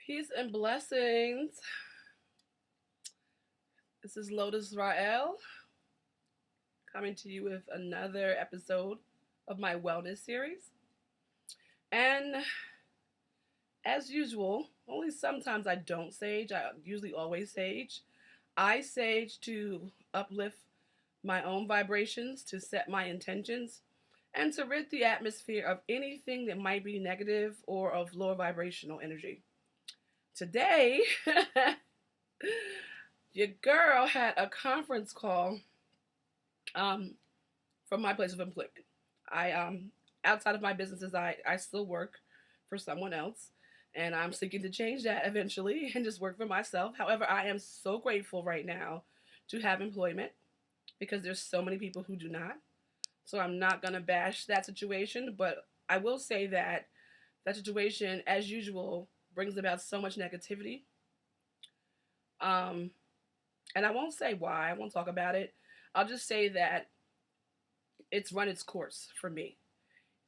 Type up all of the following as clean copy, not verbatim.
Peace and blessings. This is Lotus Rael coming to you with another episode of my wellness series. And as usual, only sometimes I don't sage. I usually always sage. I sage to uplift my own vibrations, to set my intentions, and to rid the atmosphere of anything that might be negative or of lower vibrational energy. Today, your girl had a conference call um, from my place of employment. I outside of my businesses, I still work for someone else, and I'm seeking to change that eventually and just work for myself. However, I am so grateful right now to have employment because there's so many people who do not. So I'm not gonna bash that situation, but I will say that that situation, as usual, brings about so much negativity. Um, and I won't say why. I won't talk about it. I'll just say that it's run its course for me.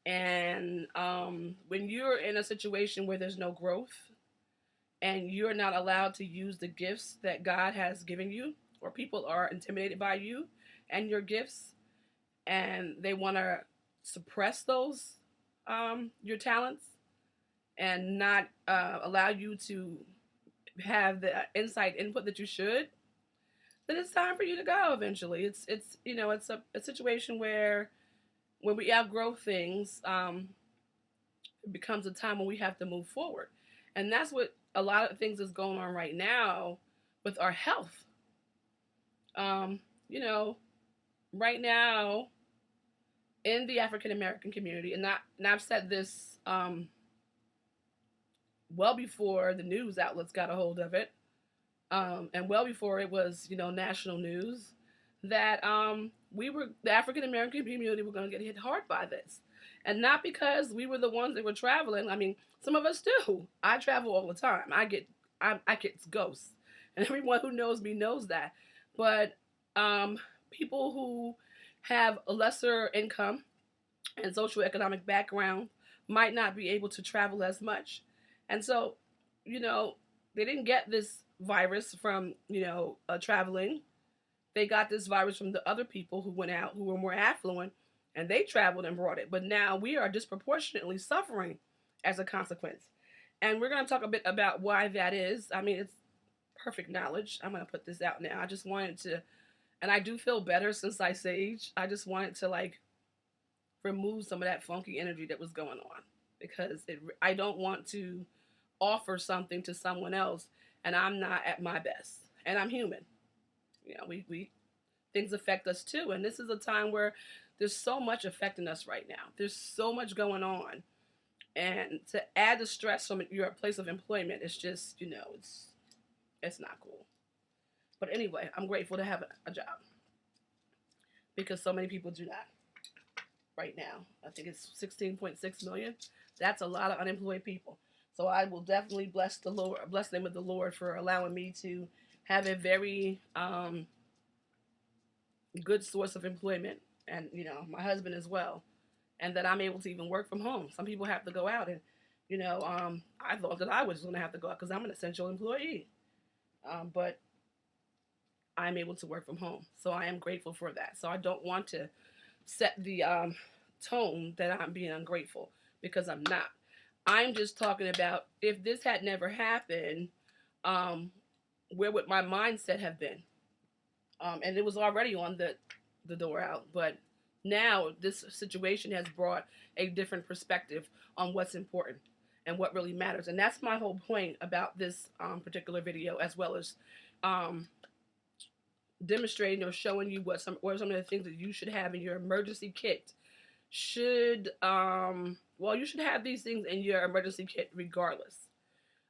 And when you're in a situation where there's no growth and you're not allowed to use the gifts that God has given you, or people are intimidated by you and your gifts, and they want to suppress those your talents and not allow you to have the insight input that you should, then it's time for you to go eventually. It's a situation where when we outgrow things, it becomes a time when we have to move forward. And that's what a lot of things is going on right now with our health. Um, you know, right now in the African American community, and I've said this well before the news outlets got a hold of it, and well before it was, national news, that the African American community were going to get hit hard by this, and not because we were the ones that were traveling. I mean, some of us do. I travel all the time. I get ghosts, and everyone who knows me knows that. But people who have a lesser income and socioeconomic background might not be able to travel as much, and so, you know, they didn't get this virus from traveling. They got this virus from the other people who went out, who were more affluent, and they traveled and brought it. But now we are disproportionately suffering as a consequence. And we're going to talk a bit about why that is. I mean, it's perfect knowledge. I'm going to put this out now. I just wanted to, and I do feel better since I sage. I just wanted to remove some of that funky energy that was going on, because I don't want to offer something to someone else and I'm not at my best. And I'm human. We things affect us too, and this is a time where there's so much affecting us right now. There's so much going on, and to add the stress from your place of employment, it's just it's not cool. But anyway, I'm grateful to have a job because so many people do not right now. I think it's 16.6 million. That's a lot of unemployed people. So I will definitely bless the name of the Lord for allowing me to have a very good source of employment, and my husband as well, and that I'm able to even work from home. Some people have to go out, and I thought that I was going to have to go out because I'm an essential employee, but I'm able to work from home, so I am grateful for that. So I don't want to set the tone that I'm being ungrateful, because I'm not. I'm just talking about, if this had never happened, where would my mindset have been? And it was already on the door out, but now this situation has brought a different perspective on what's important and what really matters. And that's my whole point about this particular video, as well as demonstrating or showing you what are some of the things that you should have in your emergency kit. You should have these things in your emergency kit regardless.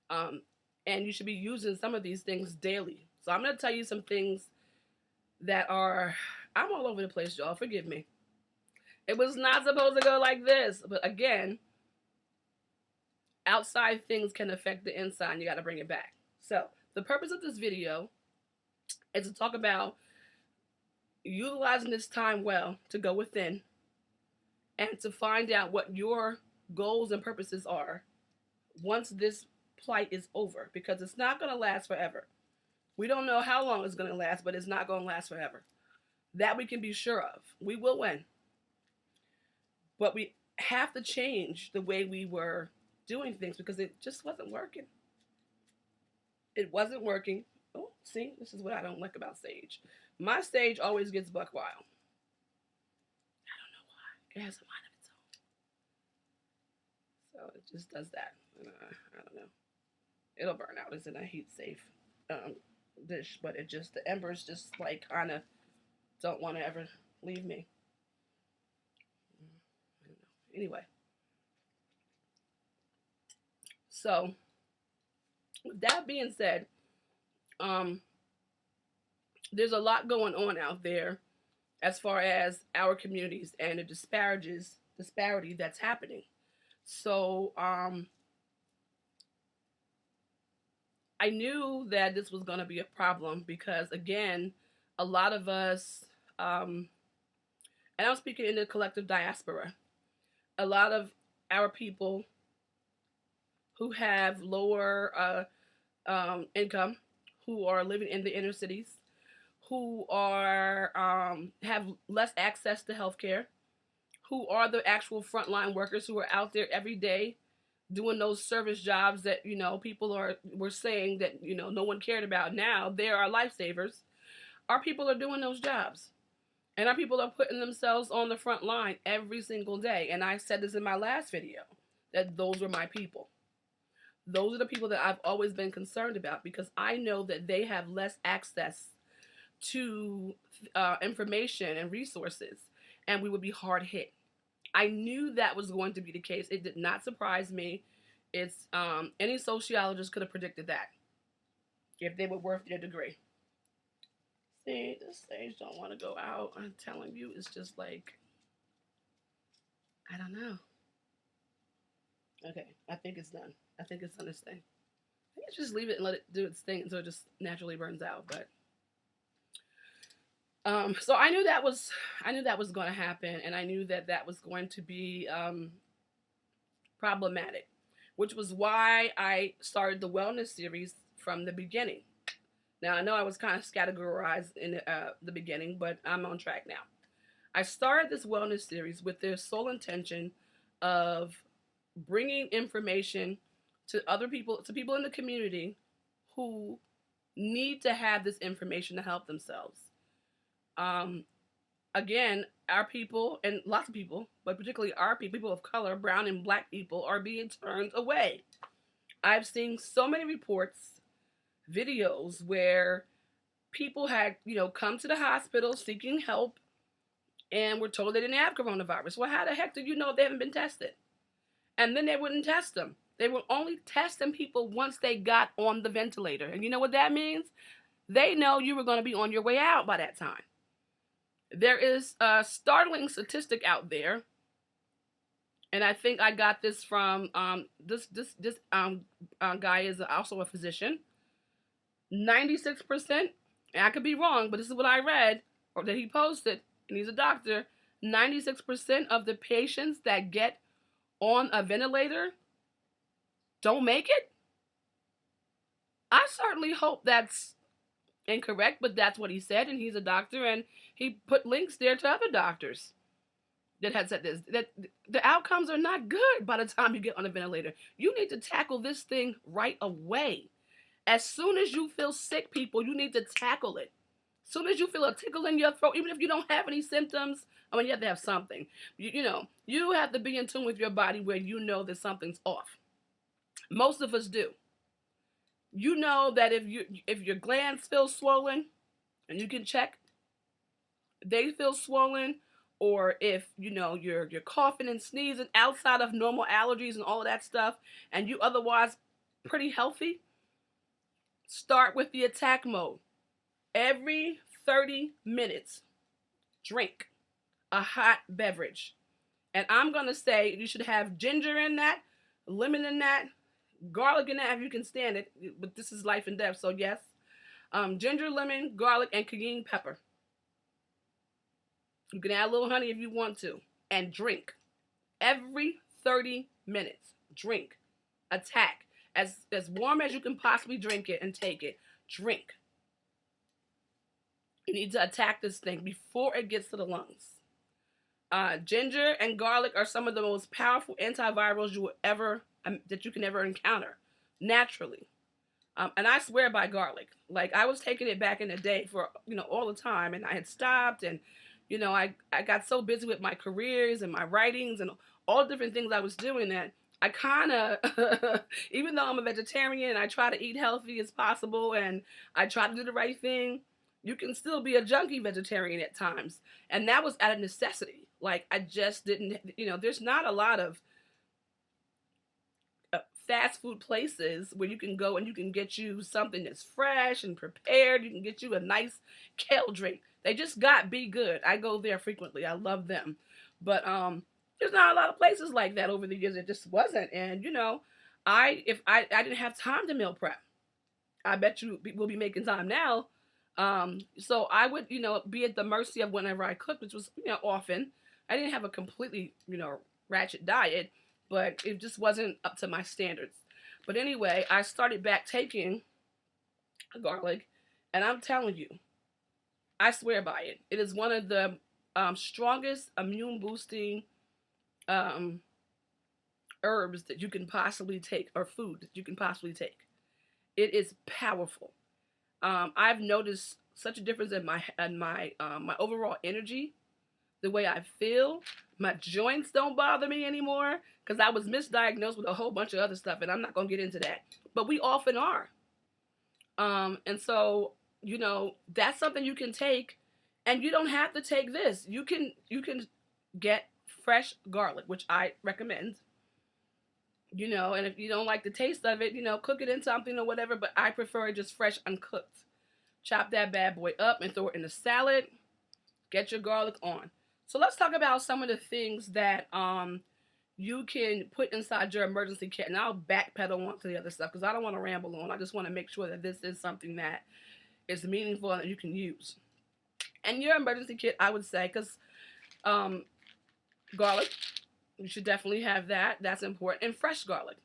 And you should be using some of these things daily. So I'm going to tell you some things that I'm all over the place, y'all. Forgive me. It was not supposed to go like this. But again, outside things can affect the inside, and you got to bring it back. So the purpose of this video is to talk about utilizing this time well to go within and to find out what your goals and purposes are once this plight is over, because it's not going to last forever. We don't know how long it's going to last, but it's not going to last forever. That we can be sure of. We will win. But we have to change the way we were doing things, because it just wasn't working. It wasn't working. Oh, see, this is what I don't like about sage. My sage always gets buck wild. I don't know why. It has a mind of its own. So it just does that. I don't know. It'll burn out. It's in a heat safe dish, but it just, the embers just like kind of don't want to ever leave me. I don't know. Anyway. So, with that being said, there's a lot going on out there as far as our communities and the disparity that's happening. So, I knew that this was going to be a problem because, again, a lot of us, and I'm speaking in the collective diaspora, a lot of our people who have lower income, who are living in the inner cities, who are have less access to healthcare, who are the actual frontline workers who are out there every day doing those service jobs that, you know, people were saying that, you know, no one cared about. Now they're our lifesavers. Our people are doing those jobs, and our people are putting themselves on the front line every single day. And I said this in my last video, that those were my people. Those are the people that I've always been concerned about, because I know that they have less access to information and resources, and we would be hard hit. I knew that was going to be the case. It did not surprise me. It's any sociologist could have predicted that if they were worth their degree. See, this stage don't want to go out. I'm telling you, it's just like, I don't know. Okay, I think it's done. I think it's done its thing. I think just leave it and let it do its thing until it just naturally burns out. But so I knew that was going to happen, and I knew that was going to be problematic, which was why I started the wellness series from the beginning. Now, I know I was kind of categorized in the beginning, but I'm on track now. I started this wellness series with the sole intention of bringing information to other people, to people in the community who need to have this information to help themselves. Again, our people, and lots of people, but particularly our people of color, brown and black people, are being turned away. I've seen so many reports, videos where people had, you know, come to the hospital seeking help and were told they didn't have coronavirus. Well, how the heck do you know they haven't been tested? And then they wouldn't test them. They were only testing people once they got on the ventilator. And you know what that means? They know you were going to be on your way out by that time. There is a startling statistic out there, and I think I got this from this guy is also a physician. 96%, and I could be wrong, but this is what I read, or that he posted, and he's a doctor. 96% of the patients that get on a ventilator don't make it. I certainly hope that's incorrect, but that's what he said, and he's a doctor, and he put links there to other doctors that had said this, that the outcomes are not good by the time you get on a ventilator. You need to tackle this thing right away. As soon as you feel sick, people, you need to tackle it. As soon as you feel a tickle in your throat, even if you don't have any symptoms, I mean, you have to have something. You know, you have to be in tune with your body where you know that something's off. Most of us do. You know that if your glands feel swollen, and you can check, they feel swollen, or if you know you're coughing and sneezing outside of normal allergies and all of that stuff, and you otherwise pretty healthy, start with the attack mode. Every 30 minutes, drink a hot beverage. And I'm going to say you should have ginger in that, lemon in that, garlic in that if you can stand it. But this is life and death, so yes. Ginger, lemon, garlic, and cayenne pepper. You can add a little honey if you want to. And drink. Every 30 minutes, drink. Attack. as warm as you can possibly drink it and take it. Drink. You need to attack this thing before it gets to the lungs. Ginger and garlic are some of the most powerful antivirals that you can ever encounter naturally. And I swear by garlic. Like, I was taking it back in the day for, all the time, and I had stopped, and, I got so busy with my careers and my writings and all the different things I was doing that I kind of, even though I'm a vegetarian, I try to eat healthy as possible, and I try to do the right thing. You can still be a junky vegetarian at times. And that was out of necessity. Like, I just didn't, there's not a lot of fast food places where you can go and you can get you something that's fresh and prepared. You can get you a nice kale drink. They just got Be Good. I go there frequently. I love them. But there's not a lot of places like that over the years. It just wasn't. And, if I didn't have time to meal prep. I bet you we'll be making time now. So I would, be at the mercy of whenever I cooked, which was, often. I didn't have a completely, ratchet diet, but it just wasn't up to my standards. But anyway, I started back taking garlic, and I'm telling you, I swear by it. It is one of the strongest immune boosting herbs that you can possibly take, or food that you can possibly take. It is powerful. I've noticed such a difference in my overall energy, the way I feel. My joints don't bother me anymore because I was misdiagnosed with a whole bunch of other stuff, and I'm not gonna get into that. But we often are. And so that's something you can take, and you don't have to take this. You can get fresh garlic, which I recommend. And if you don't like the taste of it, cook it in something or whatever, but I prefer it just fresh, uncooked. Chop that bad boy up and throw it in a salad. Get your garlic on. So let's talk about some of the things that you can put inside your emergency kit. And I'll backpedal on to the other stuff because I don't want to ramble on. I just want to make sure that this is something that is meaningful and that you can use. And your emergency kit, I would say, because garlic, you should definitely have that. That's important. And fresh garlic.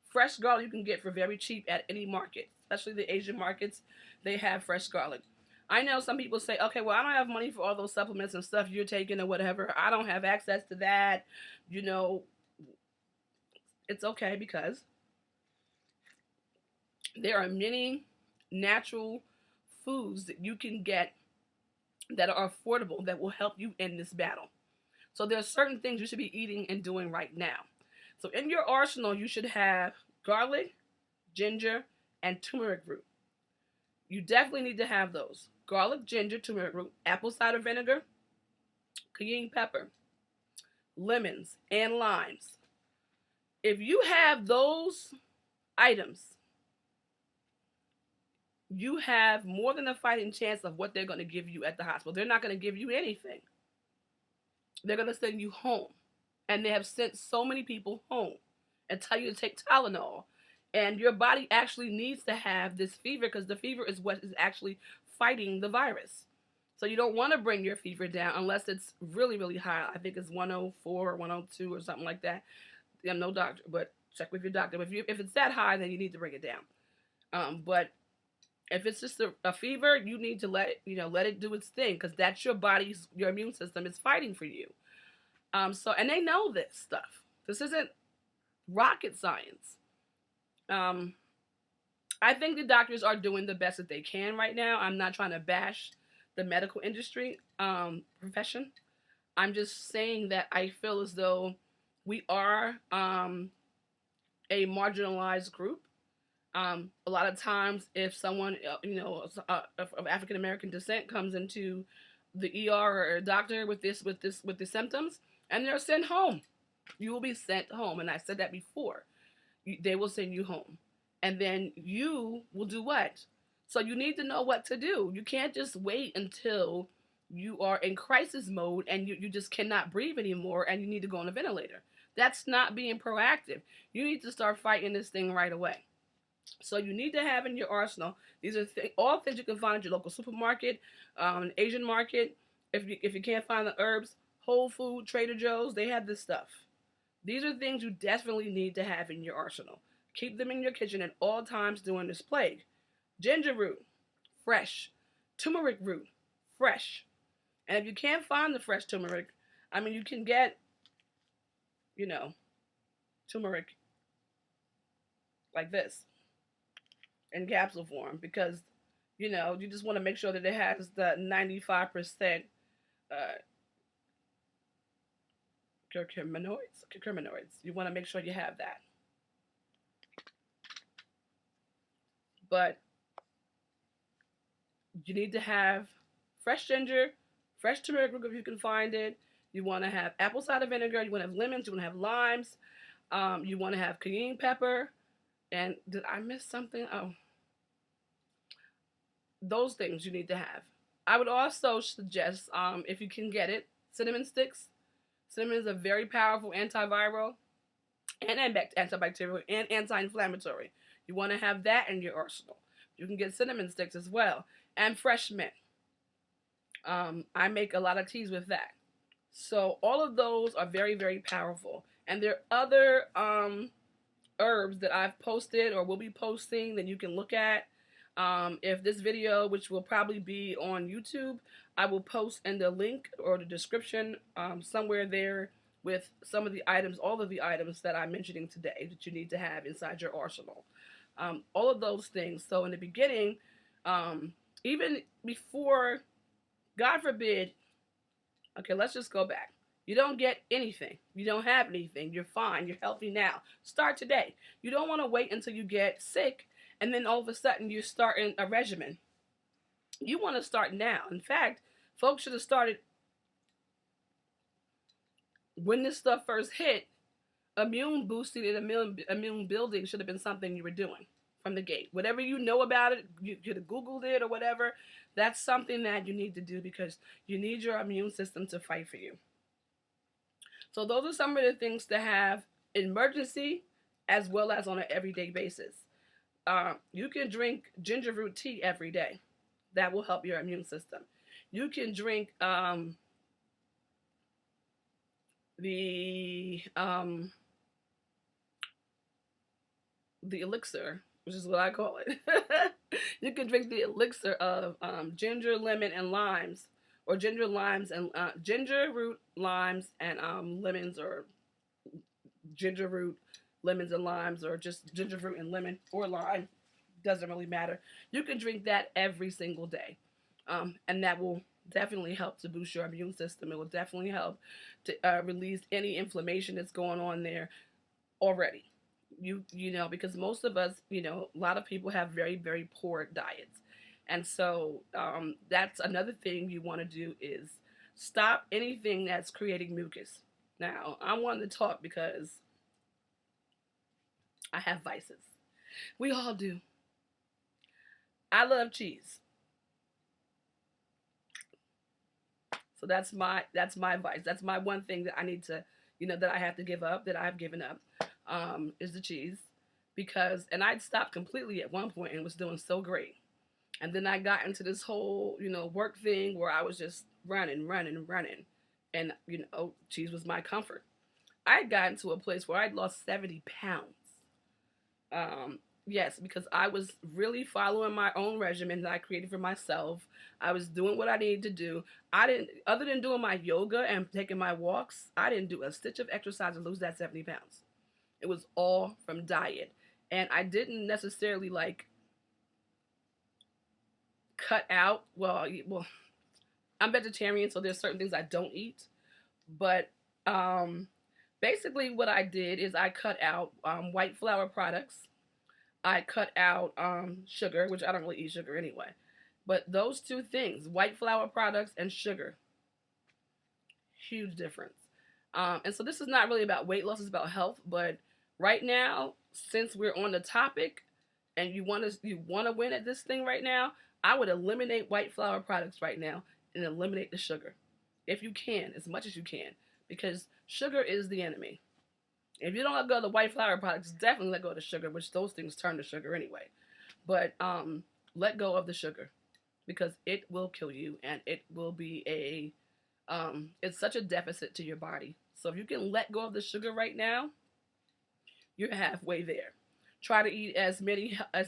Fresh garlic you can get for very cheap at any market, especially the Asian markets. They have fresh garlic. I know some people say, okay, well, I don't have money for all those supplements and stuff you're taking or whatever. I don't have access to that. It's okay because there are many natural foods that you can get that are affordable that will help you in this battle. So there are certain things you should be eating and doing right now. So in your arsenal, you should have garlic, ginger, and turmeric root. You definitely need to have those. Garlic, ginger, turmeric root, apple cider vinegar, cayenne pepper, lemons, and limes. If you have those items, you have more than a fighting chance of what they're going to give you at the hospital. They're not going to give you anything. They're going to send you home. And they have sent so many people home and tell you to take Tylenol. And your body actually needs to have this fever because the fever is what is actually fighting the virus. So you don't want to bring your fever down unless it's really, really high. I think it's 104 or 102 or something like that. I'm no doctor, but check with your doctor. If it's that high, then you need to bring it down. But if it's just a fever, you need to let it do its thing because that's your immune system is fighting for you. And they know this stuff. This isn't rocket science. I think the doctors are doing the best that they can right now. I'm not trying to bash the medical industry profession. I'm just saying that I feel as though we are a marginalized group. A lot of times, if someone of African American descent comes into the ER or a doctor with the symptoms, and they're sent home, you will be sent home. And I said that before. They will send you home, and then you will do what? So you need to know what to do. You can't just wait until you are in crisis mode and you just cannot breathe anymore and you need to go on a ventilator. That's not being proactive. You need to start fighting this thing right away. So you need to have in your arsenal, these are all things you can find at your local supermarket, Asian market. If you can't find the herbs, Whole Food, Trader Joe's, they have this stuff. These are things you definitely need to have in your arsenal. Keep them in your kitchen at all times during this plague. Ginger root, fresh. Turmeric root, fresh. And if you can't find the fresh turmeric, I mean, you can get, you know, turmeric like this in capsule form because, you just want to make sure that it has the 95% uh, curcuminoids. You want to make sure you have that. But you need to have fresh ginger, fresh turmeric root if you can find it. You want to have apple cider vinegar. You want to have lemons. You want to have limes. You want to have cayenne pepper. And did I miss something? Oh, those things you need to have. I would also suggest, if you can get it, cinnamon sticks. Cinnamon is a very powerful antiviral and antibacterial and anti-inflammatory. You want to have that in your arsenal. You can get cinnamon sticks as well. And fresh mint. I make a lot of teas with that. So all of those are very, very powerful. And there are other herbs that I've posted or will be posting that you can look at. If this video, which will probably be on YouTube, I will post in the link or the description somewhere there with some of the items, all of the items that I'm mentioning today that you need to have inside your arsenal. All of those things. So in the beginning, even before, God forbid, okay, let's just go back. You don't get anything. You don't have anything. You're fine. You're healthy now. Start today. You don't want to wait until you get sick and then all of a sudden you're starting a regimen. You want to start now. In fact, folks should have started when this stuff first hit. Immune boosting and immune building should have been something you were doing from the gate. Whatever you know about it, you could have Googled it or whatever. That's something that you need to do because you need your immune system to fight for you. So those are some of the things to have emergency as well as on an everyday basis. You can drink ginger root tea every day. That will help your immune system. You can drink the elixir, which is what I call it. You can drink the elixir of ginger, lemon, and limes, or ginger root, limes, and lemons, or ginger root, lemons, and limes, or just ginger root and lemon or lime. Doesn't really matter. You can drink that every single day, and that will definitely help to boost your immune system. It will definitely help to release any inflammation that's going on there already. You know, because most of us, a lot of people have very, very poor diets. And so that's another thing you want to do is stop anything that's creating mucus. Now, I wanted to talk because I have vices. We all do. I love cheese. So that's my vice. That's my one thing that I need to, that I have to give up, that I've given up, is the cheese. And I'd stopped completely at one point and was doing so great. And then I got into this whole, work thing where I was just running. And, cheese was my comfort. I had gotten to a place where I'd lost 70 pounds. Yes, because I was really following my own regimen that I created for myself. I was doing what I needed to do. Other than doing my yoga and taking my walks, I didn't do a stitch of exercise to lose that 70 pounds. It was all from diet. And I didn't necessarily cut out, well, I'm vegetarian, so there's certain things I don't eat. But basically what I did is I cut out white flour products. I cut out sugar, which I don't really eat sugar anyway. But those two things, white flour products and sugar, huge difference. And so this is not really about weight loss, it's about health. But right now, since we're on the topic and you want to win at this thing right now, I would eliminate white flour products right now and eliminate the sugar. If you can, as much as you can. Because sugar is the enemy. If you don't let go of the white flour products, definitely let go of the sugar, which those things turn to sugar anyway. But let go of the sugar because it will kill you and it will be it's such a deficit to your body. So if you can let go of the sugar right now, you're halfway there. Try to eat as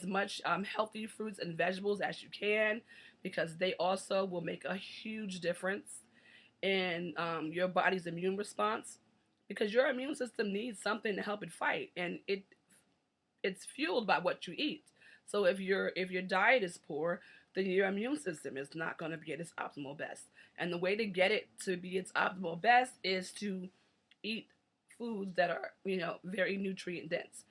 much healthy fruits and vegetables as you can, because they also will make a huge difference in your body's immune response, because your immune system needs something to help it fight, and it's fueled by what you eat. So if your diet is poor, then your immune system is not going to be at its optimal best. And the way to get it to be its optimal best is to eat foods that are, very nutrient dense.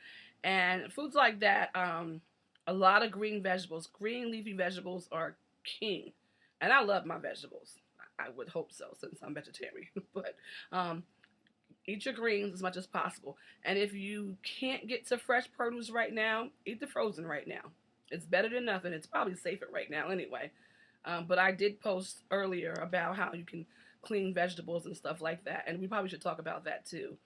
And foods like that, a lot of green leafy vegetables are king. And I love my vegetables. I would hope so, since I'm vegetarian. But um, eat your greens as much as possible. And if you can't get to fresh produce right now, eat the frozen right now. It's better than nothing. It's probably safer right now anyway. But I did post earlier about how you can clean vegetables and stuff like that. And we probably should talk about that too,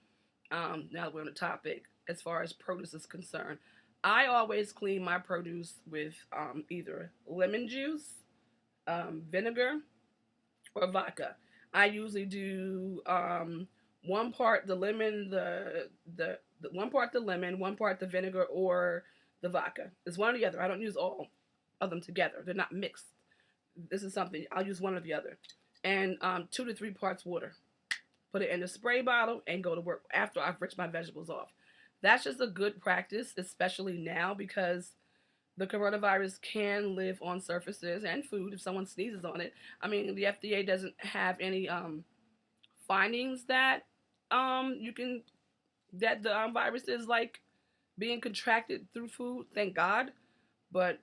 now that we're on the topic as far as produce is concerned. I always clean my produce with either lemon juice, vinegar, or vodka. I usually do one part the lemon, the 1 part the lemon, 1 part the vinegar, or the vodka. It's one or the other. I don't use all of them together. They're not mixed. This is something I'll use one or the other, and 2 to 3 parts water. Put it in a spray bottle and go to work after I've rinsed my vegetables off. That's just a good practice, especially now, because the coronavirus can live on surfaces and food if someone sneezes on it. I mean, the FDA doesn't have any findings that you can that the virus is like being contracted through food. Thank God, but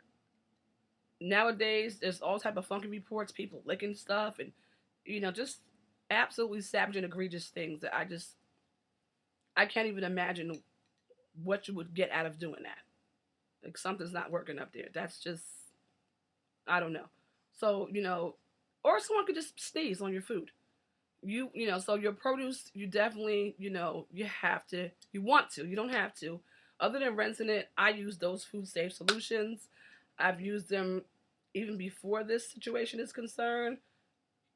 nowadays there's all type of funky reports, people licking stuff, and just absolutely savage and egregious things that I can't even imagine what you would get out of doing that. Like, something's not working up there. That's just, I don't know. So, or someone could just sneeze on your food. So your produce, you definitely, you want to, you don't have to. Other than rinsing it, I use those food safe solutions. I've used them even before this situation is concerned,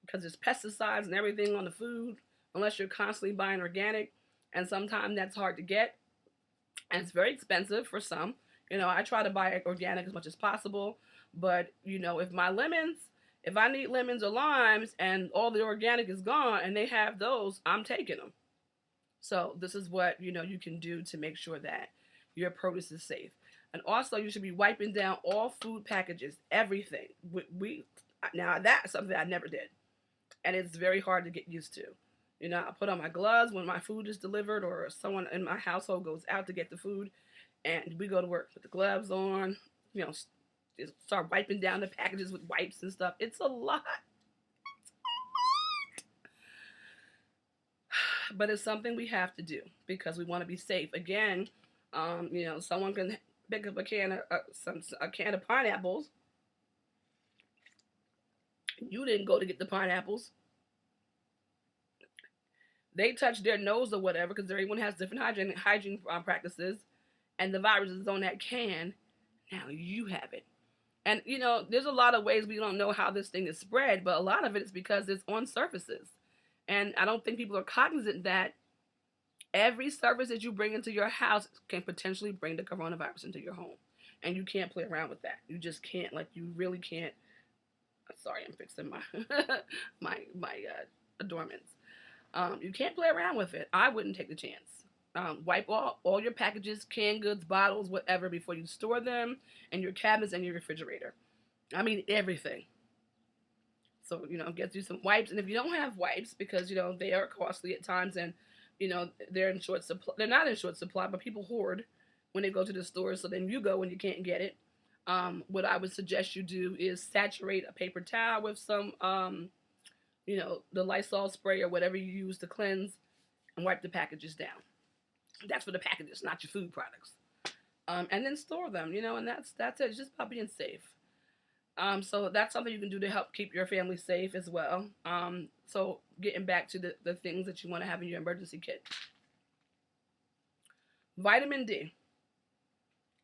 because there's pesticides and everything on the food, unless you're constantly buying organic. And sometimes that's hard to get, and it's very expensive for some. I try to buy organic as much as possible, but if I need lemons or limes and all the organic is gone and they have those, I'm taking them. So this is what you can do to make sure that your produce is safe. And also, you should be wiping down all food packages, everything. Now that's something I never did, and it's very hard to get used to. I put on my gloves when my food is delivered, or someone in my household goes out to get the food, and we go to work with the gloves on. Just start wiping down the packages with wipes and stuff. It's a lot. But it's something we have to do because we want to be safe. Again, someone can pick up a can of pineapples. You didn't go to get the pineapples. They touched their nose or whatever, because everyone has different hygiene practices, and the virus is on that can. Now you have it. And, there's a lot of ways we don't know how this thing is spread, but a lot of it is because it's on surfaces. And I don't think people are cognizant that every surface that you bring into your house can potentially bring the coronavirus into your home. And you can't play around with that. You just can't. Like, you really can't. Sorry, I'm fixing my my adornments. You can't play around with it. I wouldn't take the chance. Wipe all your packages, canned goods, bottles, whatever, before you store them in your cabinets and your refrigerator. I mean, everything. So, get you some wipes. And if you don't have wipes, because, they are costly at times, and, they're in short supply. They're not in short supply, but people hoard when they go to the store. So then you go when you can't get it. What I would suggest you do is saturate a paper towel with some, the Lysol spray or whatever you use to cleanse, and wipe the packages down. That's for the packages, not your food products. And then store them, and that's it. It's just about being safe. So that's something you can do to help keep your family safe as well. So getting back to the things that you want to have in your emergency kit. Vitamin D.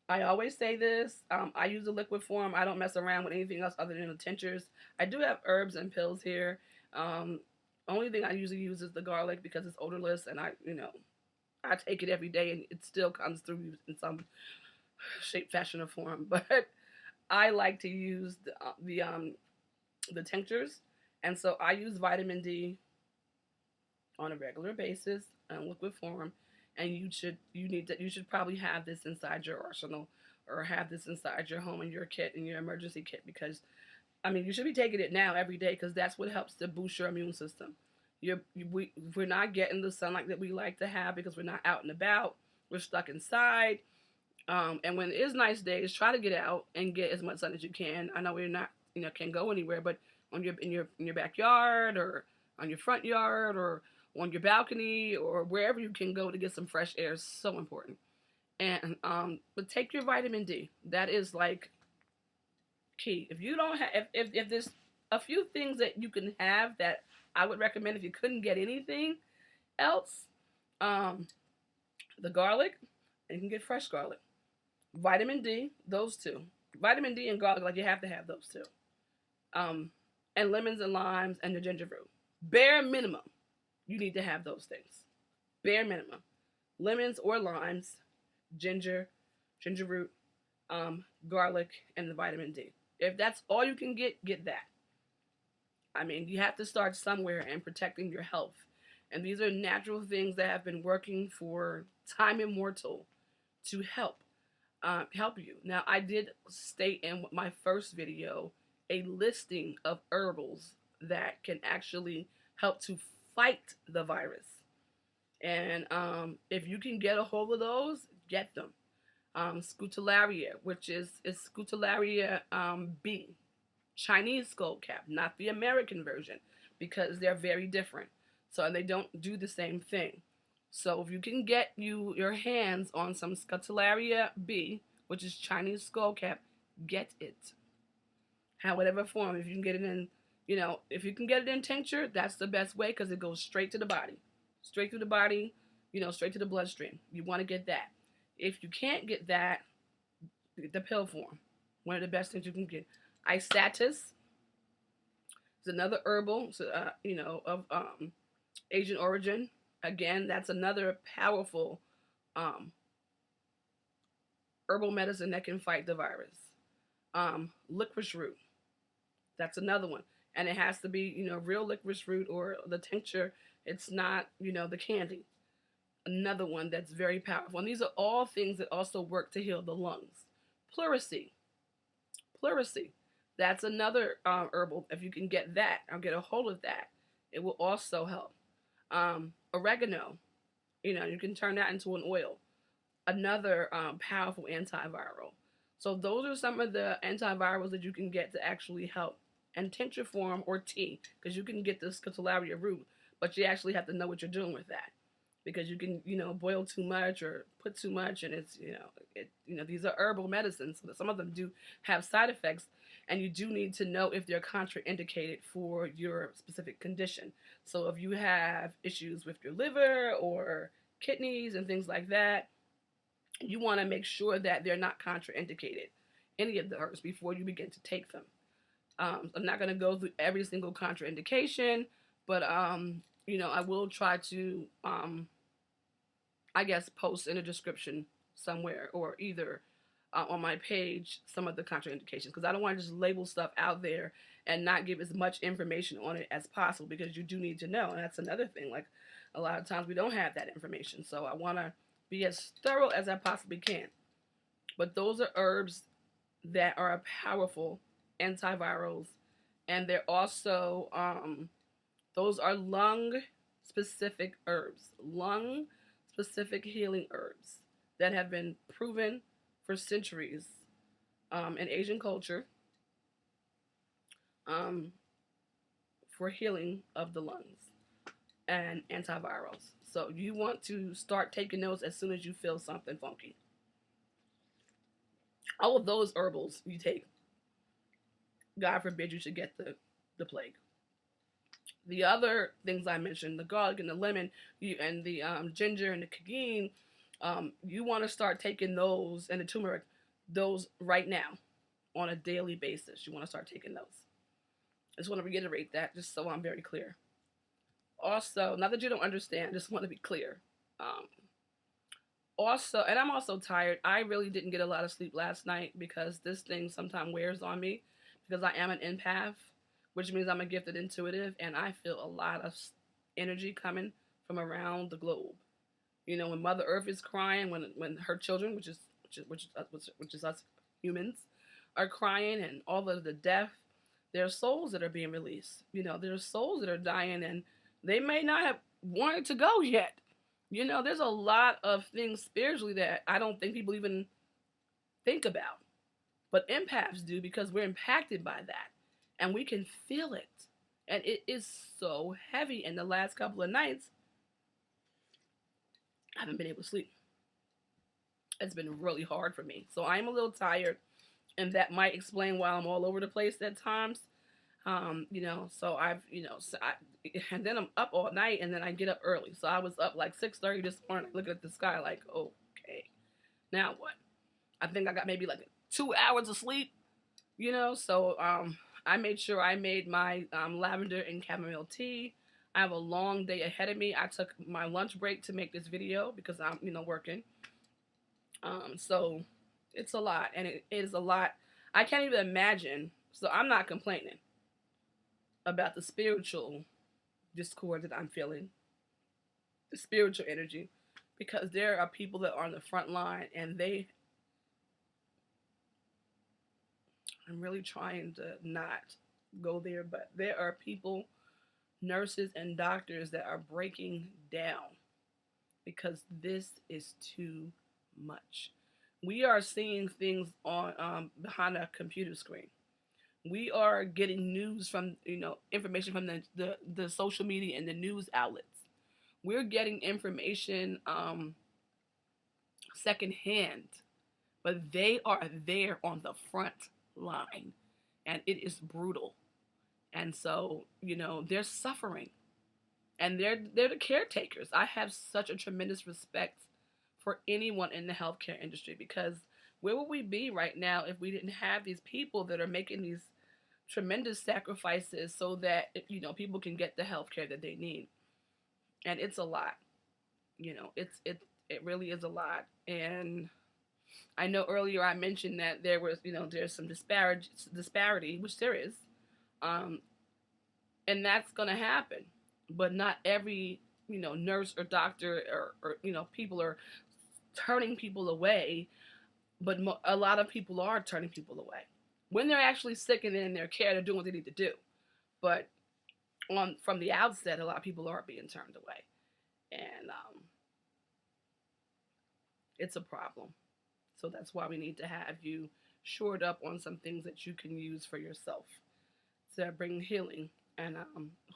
I always say this. I use a liquid form. I don't mess around with anything else other than the tinctures. I do have herbs and pills here. Only thing I usually use is the garlic because it's odorless, and I take it every day, and it still comes through in some shape, fashion, or form, but I like to use the tinctures, and so I use vitamin D on a regular basis in liquid form. And you should probably have this inside your arsenal, or have this inside your home, in your kit, in your emergency kit, because I mean, you should be taking it now every day, because that's what helps to boost your immune system. We're not getting the sunlight that we like to have because we're not out and about. We're stuck inside. And when it is nice days, try to get out and get as much sun as you can. I know we're not, can't go anywhere, but in your backyard, or on your front yard, or on your balcony, or wherever you can go to get some fresh air is so important. And but take your vitamin D. That is like key. If you don't have, if there's a few things that you can have that I would recommend if you couldn't get anything else, the garlic, and you can get fresh garlic. Vitamin D, those two. Vitamin D and garlic, like you have to have those two. Um, and lemons and limes and the ginger root. Bare minimum, you need to have those things. Bare minimum. Lemons or limes, ginger root, garlic, and the vitamin D. If that's all you can get that. I mean, you have to start somewhere in protecting your health. And these are natural things that have been working for time immortal to help you. Now, I did state in my first video a listing of herbals that can actually help to fight the virus. And if you can get a hold of those, get them. Scutellaria, which is Scutellaria B. Chinese skull cap, not the American version, because they're very different. So, and they don't do the same thing. So if you can get your hands on some Scutellaria B, which is Chinese skull cap, get it. Whatever form. If you can get it in, if you can get it in tincture, that's the best way, because it goes straight to the body. Straight through the body, straight to the bloodstream. You want to get that. If you can't get that, the pill form. One of the best things you can get. Isatis is another herbal, of Asian origin. Again, that's another powerful herbal medicine that can fight the virus. Licorice root, that's another one. And it has to be, real licorice root, or the tincture. It's not, the candy. Another one that's very powerful. And these are all things that also work to heal the lungs. Pleurisy. That's another herbal. If you can get that, or get a hold of that, it will also help. Oregano, you can turn that into an oil. Another powerful antiviral. So those are some of the antivirals that you can get to actually help. And tincture form, or tea, because you can get the Scutellaria root, but you actually have to know what you're doing with that. Because you can, boil too much or put too much, and it's, these are herbal medicines. So some of them do have side effects, and you do need to know if they're contraindicated for your specific condition. So if you have issues with your liver or kidneys and things like that, you want to make sure that they're not contraindicated, any of the herbs, before you begin to take them. I'm not going to go through every single contraindication, but I will try to, post in a description somewhere, or either on my page, some of the contraindications, because I don't want to just label stuff out there and not give as much information on it as possible, because you do need to know. And that's another thing. Like, a lot of times we don't have that information, so I want to be as thorough as I possibly can. But those are herbs that are powerful antivirals, and they're also those are lung-specific herbs, lung-specific healing herbs that have been proven for centuries in Asian culture for healing of the lungs and antivirals. So you want to start taking those as soon as you feel something funky. All of those herbals you take, God forbid you should get the plague. The other things I mentioned, the garlic and the lemon, and the ginger and the cayenne, you want to start taking those, and the turmeric, those right now on a daily basis. You want to start taking those. I just want to reiterate that, just so I'm very clear. Also, not that you don't understand, just want to be clear. Also, and I'm also tired. I really didn't get a lot of sleep last night because this thing sometimes wears on me because I am an empath, which means I'm a gifted intuitive, and I feel a lot of energy coming from around the globe. You know, when Mother Earth is crying, when her children, which is us humans, are crying, and all of the death, there are souls that are being released. You know, there are souls that are dying, and they may not have wanted to go yet. You know, there's a lot of things spiritually that I don't think people even think about, but empaths do because we're impacted by that, and we can feel it, and it is so heavy. In the last couple of nights, I haven't been able to sleep. It's been really hard for me, so I'm a little tired, and that might explain why I'm all over the place at times. You know, so and then I'm up all night, and then I get up early. So I was up like 6:30 this morning, looking at the sky, like, okay, now what? I think I got maybe like 2 hours of sleep. You know, so I made sure I made my lavender and chamomile tea. I have a long day ahead of me. I took my lunch break to make this video because I'm, working. So it's a lot, and it is a lot. I can't even imagine. So I'm not complaining about the spiritual discord that I'm feeling, the spiritual energy, because there are people that are on the front line, and I'm really trying to not go there, but there are people, nurses and doctors, that are breaking down because this is too much. We are seeing things on behind a computer screen. We are getting news from, information from the social media and the news outlets. We're getting information secondhand, but they are there on the front line, and it is brutal. And so, they're suffering, and they're the caretakers. I have such a tremendous respect for anyone in the healthcare industry, because where would we be right now if we didn't have these people that are making these tremendous sacrifices so that people can get the healthcare that they need? And it's a lot. It really is a lot. And I know earlier I mentioned that there's some disparity, which there is, and that's going to happen. But not every nurse or doctor or people are turning people away, but a lot of people are turning people away when they're actually sick and in their care. They're doing what they need to do, but from the outset, a lot of people are being turned away, and it's a problem. So that's why we need to have you shored up on some things that you can use for yourself to bring healing and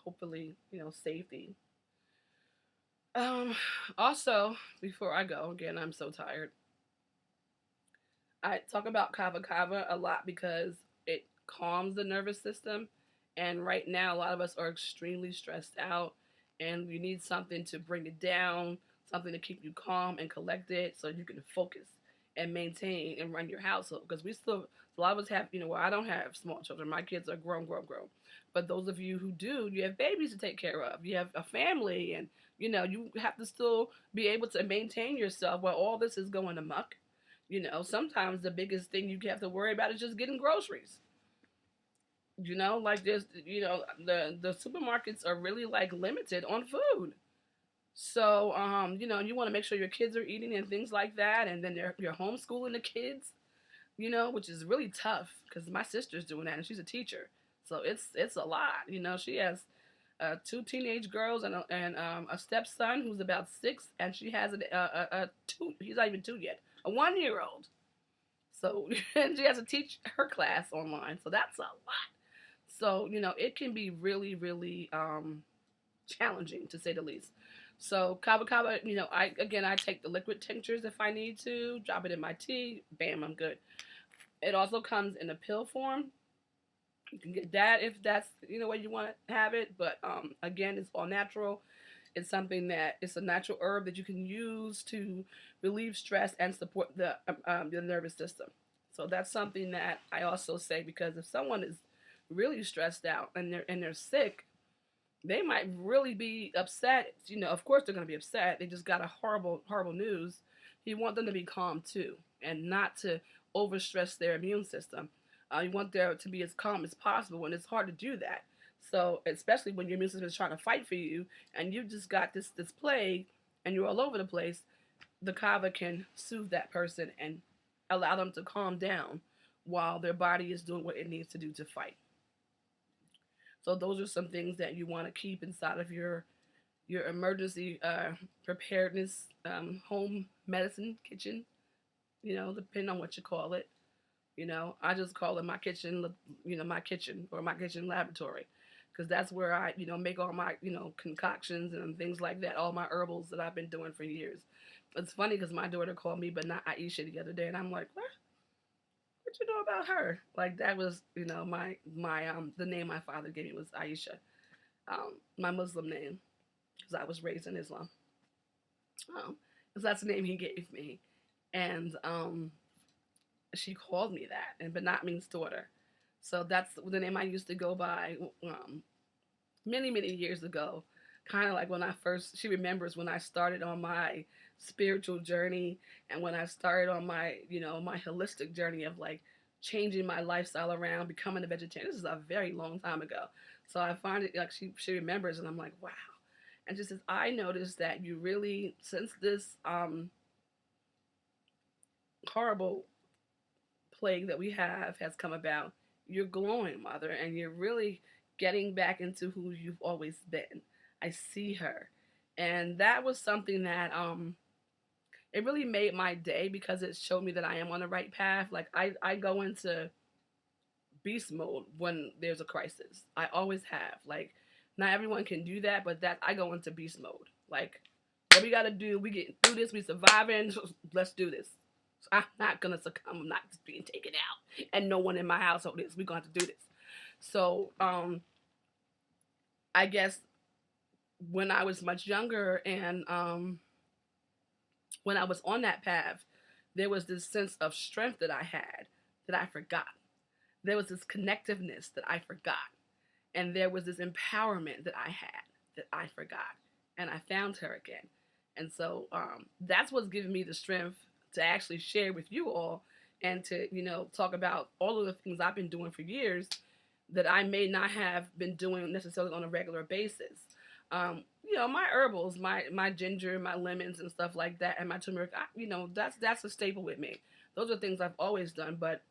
hopefully safety. Also, before I go, again, I'm so tired. I talk about kava kava a lot because it calms the nervous system. And right now, a lot of us are extremely stressed out, and you need something to bring it down, something to keep you calm and collected so you can focus and maintain and run your household. Because a lot of us have, well, I don't have small children. My kids are grown. But those of you who do, you have babies to take care of. You have a family, and, you have to still be able to maintain yourself while all this is going amok. Sometimes the biggest thing you have to worry about is just getting groceries. Like there's, the supermarkets are really like limited on food. So, you want to make sure your kids are eating and things like that. And then you're homeschooling the kids, which is really tough because my sister's doing that and she's a teacher. So it's a lot. She has 2 teenage girls and a stepson who's about 6, and she has a 2, he's not even 2 yet, a 1-year-old. So, and she has to teach her class online. So that's a lot. So, it can be really, really challenging, to say the least. So kava kava, I take the liquid tinctures if I need to, drop it in my tea, bam, I'm good. It also comes in a pill form. You can get that if that's way you want to have it. But again, it's all natural. It's something that it's a natural herb that you can use to relieve stress and support the nervous system. So that's something that I also say, because if someone is really stressed out and they're sick, they might really be upset. Of course they're going to be upset. They just got a horrible news. You want them to be calm too, and not to overstress their immune system. You want them to be as calm as possible, and it's hard to do that. So, especially when your immune system is trying to fight for you, and you just got this plague, and you're all over the place, the kava can soothe that person and allow them to calm down while their body is doing what it needs to do to fight. So those are some things that you want to keep inside of your emergency preparedness home medicine kitchen. Depending on what you call it. I just call it my kitchen. My kitchen or my kitchen laboratory, because that's where I make all my concoctions and things like that. All my herbals that I've been doing for years. It's funny because my daughter called me, but not Aisha, the other day, and I'm like, what? What you know about her? Like that was my the name my father gave me was Aisha, my Muslim name, because I was raised in Islam. So that's the name he gave me, and she called me that, and Banat means daughter. So that's the name I used to go by many, many years ago. Kind of like when I first, she remembers when I started on my spiritual journey and when I started on my, my holistic journey of like changing my lifestyle around, becoming a vegetarian. This is a very long time ago. So I find it like she remembers, and I'm like, wow. And she says, I noticed that you really, since this horrible plague that we have has come about, you're glowing, mother, and you're really getting back into who you've always been. I see her. And that was something that it really made my day because it showed me that I am on the right path. Like I go into beast mode when there's a crisis. I always have. Like not everyone can do that, but that I go into beast mode. Like what we gotta do, we get through this, we surviving, let's do this. So I'm not gonna succumb, I'm not just being taken out. And no one in my household is. We're gonna have to do this. So I guess when I was much younger and when I was on that path, there was this sense of strength that I had that I forgot. There was this connectiveness that I forgot. And there was this empowerment that I had that I forgot. And I found her again. And so that's what's given me the strength to actually share with you all and to, talk about all of the things I've been doing for years that I may not have been doing necessarily on a regular basis. My herbals, my ginger, my lemons and stuff like that, and my turmeric, that's a staple with me. Those are things I've always done, but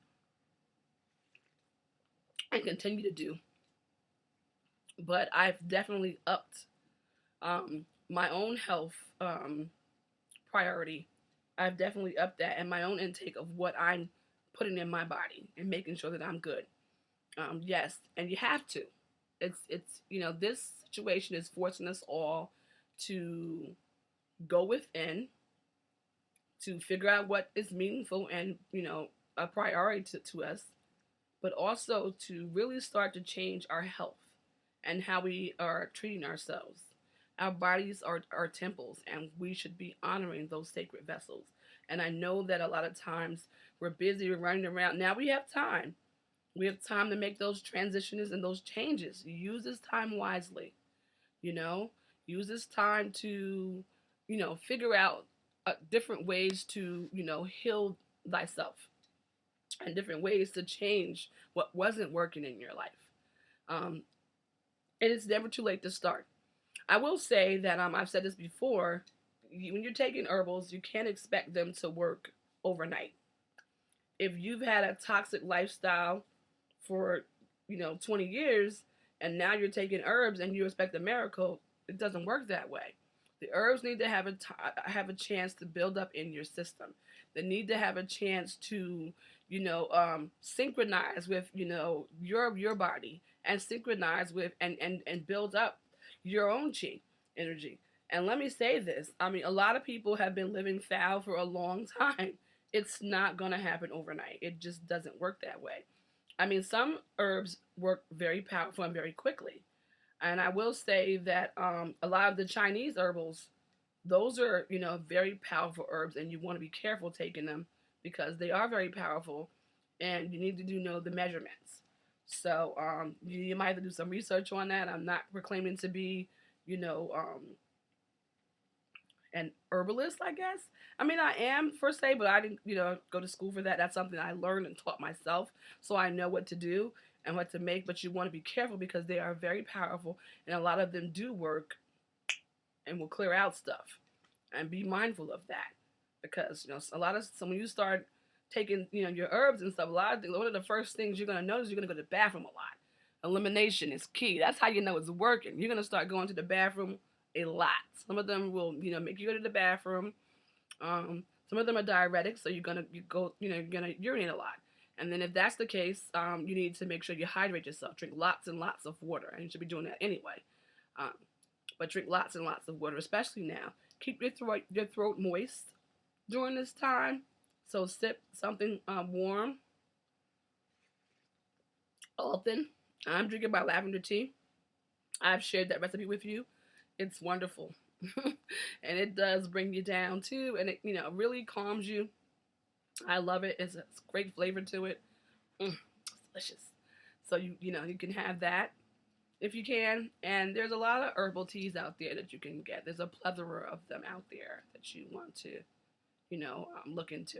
I continue to do. But I've definitely upped my own health priority. I've definitely upped that and my own intake of what I'm putting in my body and making sure that I'm good. Yes, and you have to. It's this situation is forcing us all to go within, to figure out what is meaningful and a priority to us, but also to really start to change our health and how we are treating ourselves. Our bodies are temples, and we should be honoring those sacred vessels. And I know that a lot of times we're busy, we're running around. Now we have time. We have time to make those transitions and those changes. Use this time wisely. You know, use this time to, figure out different ways to, heal thyself and different ways to change what wasn't working in your life. Um, and it's never too late to start. I will say that I've said this before. When you're taking herbals, you can't expect them to work overnight. If you've had a toxic lifestyle for 20 years and now you're taking herbs and you expect a miracle, it doesn't work that way. The herbs need to have a chance to build up in your system. They need to have a chance to synchronize with your body and synchronize with and build up your own chi energy. And let me say this, a lot of people have been living foul for a long time. It's not going to happen overnight. It just doesn't work that way. Some herbs work very powerful and very quickly. And I will say that a lot of the Chinese herbals, those are, very powerful herbs, and you want to be careful taking them because they are very powerful, and you need to know the measurements. So you might have to do some research on that. I'm not proclaiming to be, an herbalist, I guess. I mean, I am per se, but I didn't, go to school for that. That's something I learned and taught myself, so I know what to do and what to make. But you want to be careful because they are very powerful, and a lot of them do work and will clear out stuff. And be mindful of that because a lot of so when you start taking your herbs and stuff, a lot of things, one of the first things you're gonna notice, you're gonna go to the bathroom a lot. Elimination is key. That's how you know it's working. You're gonna start going to the bathroom a lot. Some of them will make you go to the bathroom. Some of them are diuretics, so you're gonna urinate a lot. And then if that's the case, you need to make sure you hydrate yourself. Drink lots and lots of water, and you should be doing that anyway. Um, but drink lots and lots of water, especially now. Keep your throat moist during this time. So sip something warm often. I'm drinking my lavender tea. I've shared that recipe with you. It's wonderful. And it does bring you down too, and it really calms you. I love it. It's a great flavor to it. It's delicious. So you can have that if you can. And there's a lot of herbal teas out there that you can get. There's a plethora of them out there that you want to look into.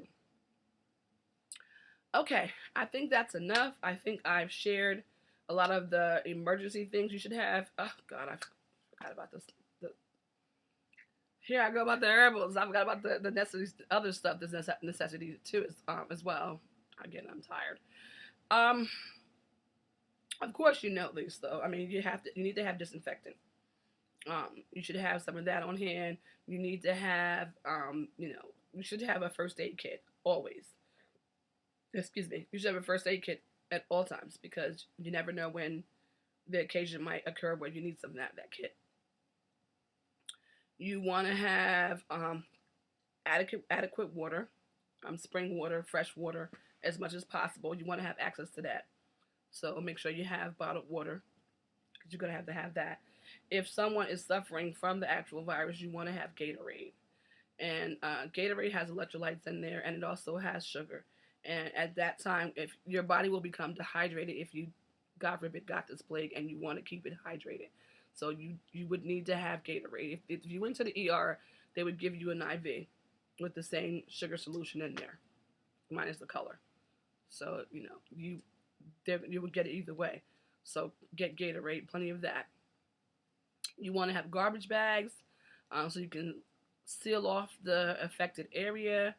Okay, I think that's enough. I think I've shared a lot of the emergency things you should have. Oh God, I forgot about this. Here I go about the herbals. I forgot about the necessities, other stuff. There's necessity too as well. Again, I'm tired. Of course you know these though. I mean, you need to have disinfectant. You should have some of that on hand. You need to have you should have a first aid kit always. Excuse me. You should have a first aid kit at all times because you never know when the occasion might occur where you need some of that kit. You want to have adequate water, spring water, fresh water, as much as possible. You want to have access to that. So make sure you have bottled water because you're going to have that. If someone is suffering from the actual virus, you want to have Gatorade. And Gatorade has electrolytes in there, and it also has sugar. And at that time, if your body will become dehydrated if you, God forbid, got this plague and you want to keep it hydrated. So you would need to have Gatorade. If you went to the ER, they would give you an IV with the same sugar solution in there, minus the color. So, you would get it either way. So get Gatorade, plenty of that. You want to have garbage bags so you can seal off the affected area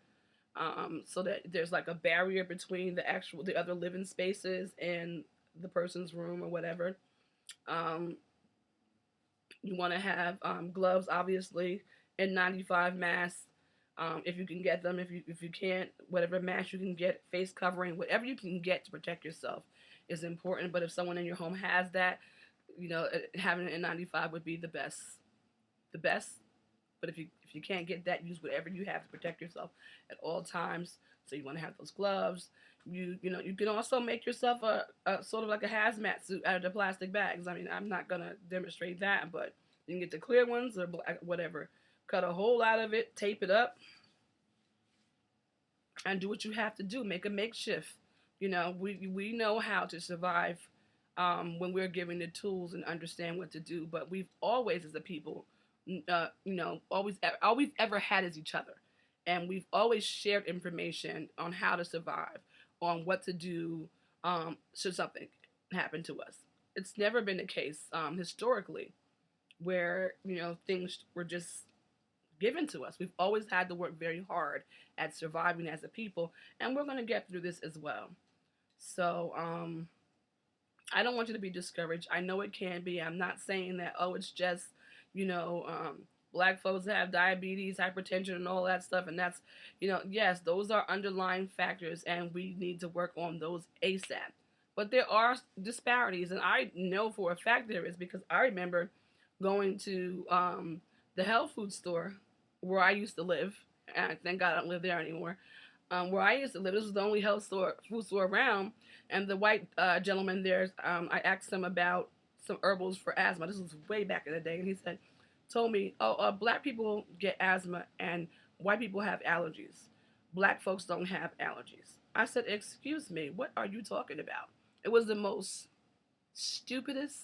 so that there's like a barrier between the other living spaces and the person's room or whatever. You want to have gloves, obviously, N95 masks, if you can get them. If you can't, whatever mask you can get, face covering, whatever you can get to protect yourself is important. But if someone in your home has that, having an N95 would be the best. The best. But if you can't get that, use whatever you have to protect yourself at all times. So you want to have those gloves. You can also make yourself a sort of like a hazmat suit out of the plastic bags. I mean, I'm not gonna demonstrate that, but you can get the clear ones or whatever. Cut a hole out of it, tape it up, and do what you have to do. Make a makeshift. We know how to survive when we're given the tools and understand what to do. But we've always, as a people, all we've ever had is each other, and we've always shared information on how to survive, on what to do should something happen to us. It's never been the case historically where things were just given to us. We've always had to work very hard at surviving as a people, and we're going to get through this as well. So I don't want you to be discouraged. I know it can be. I'm not saying that, it's just black folks have diabetes, hypertension, and all that stuff. And that's, yes, those are underlying factors, and we need to work on those ASAP. But there are disparities, and I know for a fact there is, because I remember going to the health food store where I used to live. And thank God I don't live there anymore. Where I used to live, this was the only food store around. And the white gentleman there, I asked him about some herbals for asthma. This was way back in the day, and he told me, black people get asthma and white people have allergies. Black folks don't have allergies. I said, excuse me, what are you talking about? It was the most stupidest,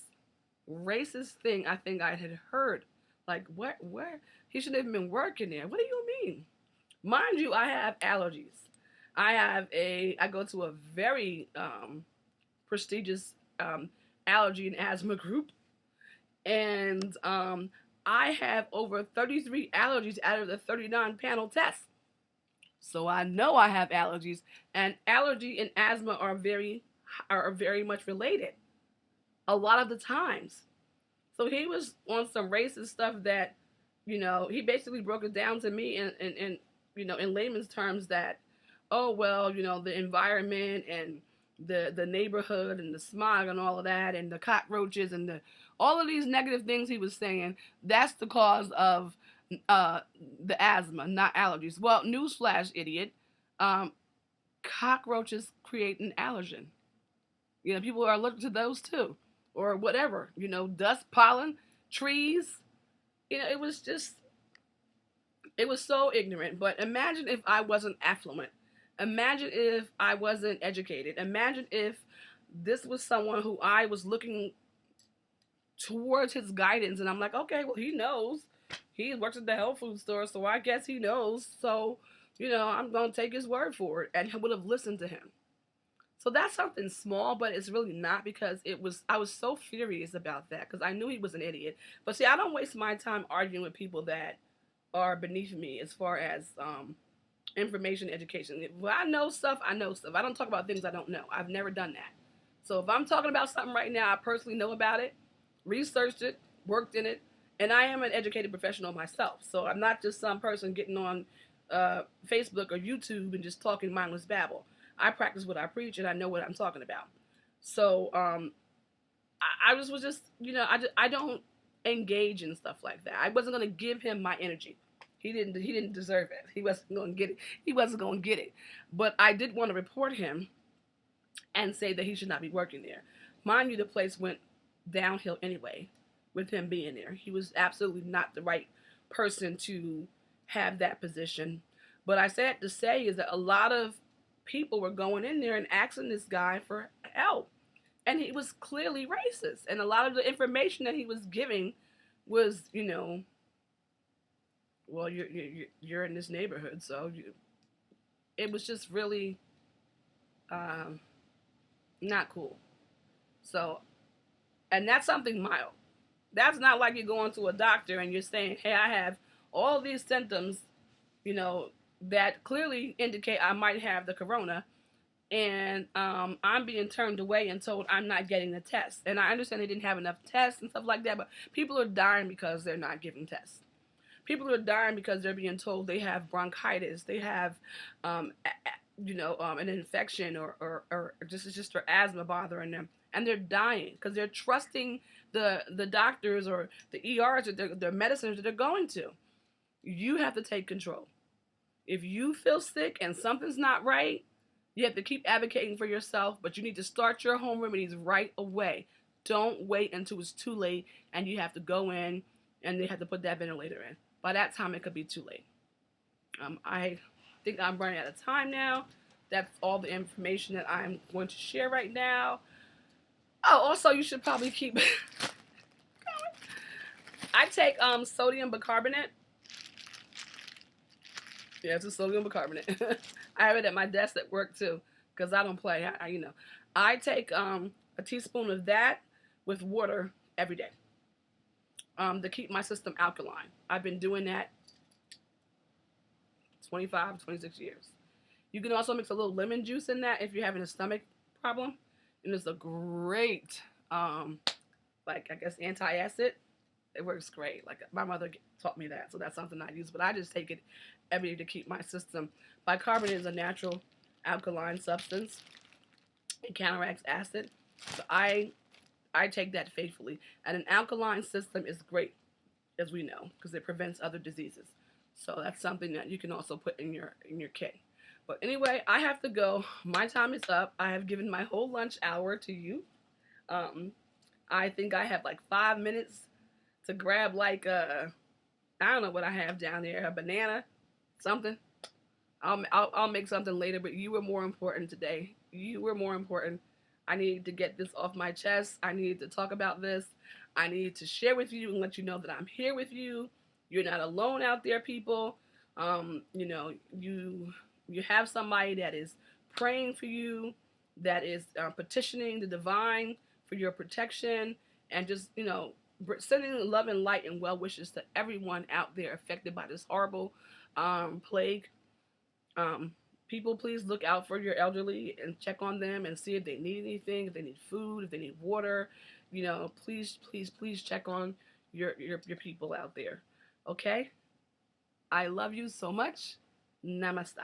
racist thing I think I had heard. Like, where? He shouldn't have been working there. What do you mean? Mind you, I have allergies. I go to a very prestigious allergy and asthma group, and I have over 33 allergies out of the 39 panel test. So I know I have allergies, and allergy and asthma are very much related. A lot of the times. So he was on some racist stuff that, he basically broke it down to me in layman's terms that, oh well, the environment and the neighborhood and the smog and all of that and the cockroaches and all of these negative things he was saying, that's the cause of the asthma, not allergies. Well, newsflash, idiot. Um, Cockroaches create an allergen. People are allergic to those too, or whatever. Dust, pollen, trees. It was so ignorant. But imagine if I wasn't affluent. Imagine if I wasn't educated. Imagine if this was someone who I was looking towards his guidance, and I'm like, okay, well, he knows. He works at the health food store, so I guess he knows. So, I'm going to take his word for it, and he would have listened to him. So that's something small, but it's really not, because I was so furious about that because I knew he was an idiot. But see, I don't waste my time arguing with people that are beneath me as far as information, education. If I know stuff, I know stuff. I don't talk about things I don't know. I've never done that. So if I'm talking about something right now, I personally know about it, researched it, worked in it, and I am an educated professional myself. So I'm not just some person getting on Facebook or YouTube and just talking mindless babble. I practice what I preach, and I know what I'm talking about. So I was just, I don't engage in stuff like that. I wasn't going to give him my energy. He didn't deserve it. He wasn't going to get it. He wasn't going to get it. But I did want to report him and say that he should not be working there. Mind you, the place went downhill anyway with him being there. He was absolutely not the right person to have that position. But I said to say is that a lot of people were going in there and asking this guy for help. And he was clearly racist. And a lot of the information that he was giving was, well, you're in this neighborhood, so it was just really not cool. So, and that's something mild. That's not like you're going to a doctor and you're saying, hey, I have all these symptoms, that clearly indicate I might have the corona, and I'm being turned away and told I'm not getting the test. And I understand they didn't have enough tests and stuff like that, but people are dying because they're not giving tests. People are dying because they're being told they have bronchitis, they have, an infection, or just their asthma bothering them, and they're dying because they're trusting the doctors or the ERs or the medicines that they're going to. You have to take control. If you feel sick and something's not right, you have to keep advocating for yourself, but you need to start your home remedies right away. Don't wait until it's too late and you have to go in and they have to put that ventilator in. By that time, it could be too late. I think I'm running out of time now. That's all the information that I'm going to share right now. Oh, also, you should probably keep... I take sodium bicarbonate. Yeah, it's a sodium bicarbonate. I have it at my desk at work too, because I don't play. I take a teaspoon of that with water every day to keep my system alkaline. I've been doing that 25, 26 years. You can also mix a little lemon juice in that if you're having a stomach problem, and it's a great, antacid. It works great. Like, my mother taught me that, so that's something I use. But I just take it every day to keep my system. Bicarbonate is a natural alkaline substance. It counteracts acid. So I take that faithfully. And an alkaline system is great, as we know, because it prevents other diseases. So that's something that you can also put in your kit. But anyway, I have to go. My time is up. I have given my whole lunch hour to you. I think I have like 5 minutes to grab I don't know what I have down there, a banana, something. I'll make something later, but you were more important today. You were more important. I needed to get this off my chest. I needed to talk about this. I needed to share with you and let you know that I'm here with you. You're not alone out there, people. You know, you have somebody that is praying for you, that is petitioning the divine for your protection, and just, you know, sending love and light and well wishes to everyone out there affected by this horrible plague. Um, People, please look out for your elderly and check on them and see if they need anything, if they need food, if they need water. You know, please, please, please check on your people out there. Okay? I love you so much. Namaste.